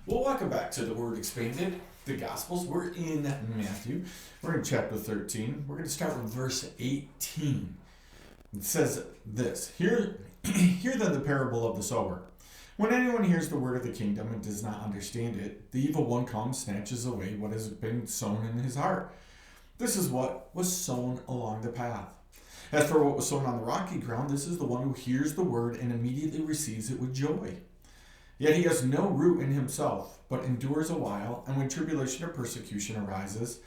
Well, welcome back to the Word Expanded, the Gospels. We're in Matthew. We're in chapter 13. We're going to start with verse 18. It says this, Hear then the parable of the sower. When anyone hears the word of the kingdom and does not understand it, the evil one comes, snatches away what has been sown in his heart. This is what was sown along the path. As for what was sown on the rocky ground, this is the one who hears the word and immediately receives it with joy. Yet he has no root in himself, but endures a while, and when tribulation or persecution arises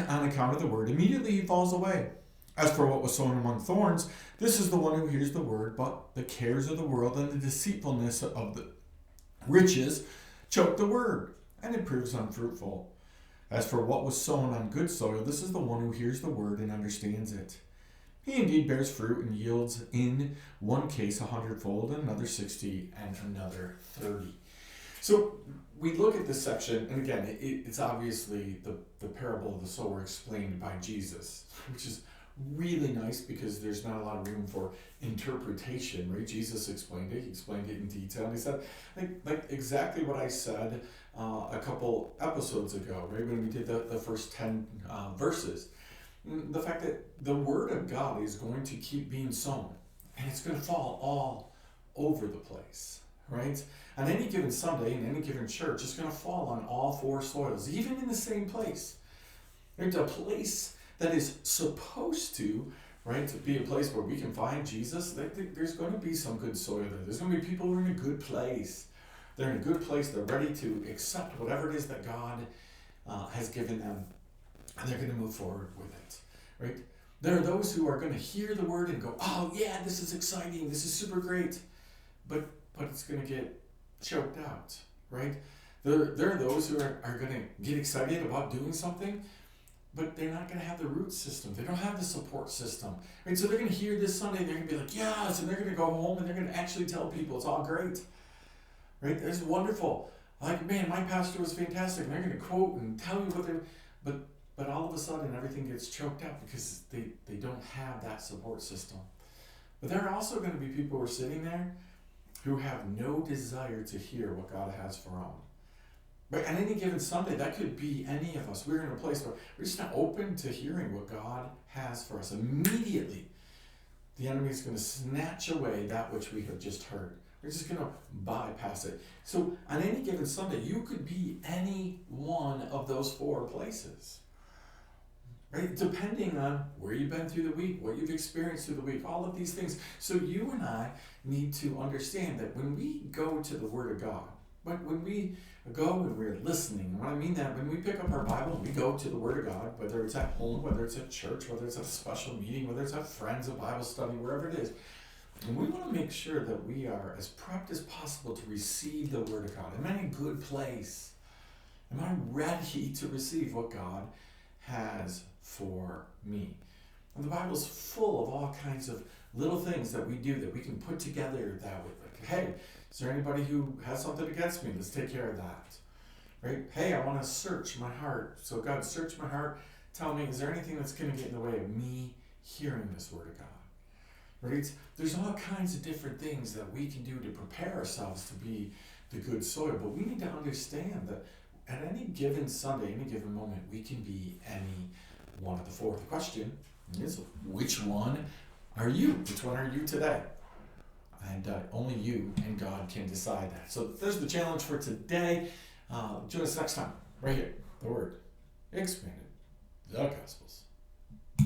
on account of the word, immediately he falls away. As for what was sown among thorns, this is the one who hears the word, but the cares of the world and the deceitfulness of the riches choke the word, and it proves unfruitful. As for what was sown on good soil, this is the one who hears the word and understands it. He indeed bears fruit and yields in one case 100-fold, and another 60, and another 30. So we look at this section, and again, it's obviously the parable of the sower explained by Jesus, which is really nice because there's not a lot of room for interpretation, right? Jesus explained it. He explained it in detail, and he said, like exactly what I said a couple episodes ago, right? When we did the first 10 verses. The fact that the word of God is going to keep being sown, and it's going to fall all over the place, right? On any given Sunday, in any given church, it's going to fall on all four soils, even in the same place. It's a place that is supposed to, right, to be a place where we can find Jesus. There's going to be some good soil there. There's going to be people who are in a good place. They're in a good place. They're ready to accept whatever it is that God has given them, and they're going to move forward with it, right? There are those who are going to hear the word and go, oh yeah, this is exciting, this is super great, but it's going to get choked out, right? There are those who are going to get excited about doing something, but they're not going to have the root system. They don't have the support system, right? So they're going to hear this Sunday, they're going to be like, yes, and they're going to go home and they're going to actually tell people it's all great, right? It's wonderful. Like, man, my pastor was fantastic, and they're going to quote and tell you what they're, but all of a sudden, everything gets choked out because they don't have that support system. But there are also going to be people who are sitting there who have no desire to hear what God has for them. But on any given Sunday, that could be any of us. We're in a place where we're just not open to hearing what God has for us. Immediately, the enemy is going to snatch away that which we have just heard. We're just going to bypass it. So on any given Sunday, you could be any one of those four places. Right? Depending on where you've been through the week, what you've experienced through the week, all of these things. So you and I need to understand that when we go to the Word of God, but when we go and we're listening, and what I mean that when we pick up our Bible, we go to the Word of God, whether it's at home, whether it's at church, whether it's at a special meeting, whether it's at friends, a Bible study, wherever it is, and we want to make sure that we are as prepped as possible to receive the Word of God. Am I in a good place? Am I ready to receive what God has for me? And the Bible's full of all kinds of little things that we do that we can put together that way. Like, hey, is there anybody who has something against me? Let's take care of that. Right? Hey, I want to search my heart. So God, search my heart. Tell me, is there anything that's going to get in the way of me hearing this Word of God? Right? There's all kinds of different things that we can do to prepare ourselves to be the good soil. But we need to understand that at any given Sunday, any given moment, we can be any one of the four. The question is, which one are you? Which one are you today? And only you and God can decide that. So there's the challenge for today. Join us next time, right here. The Word Expanded, the Gospels.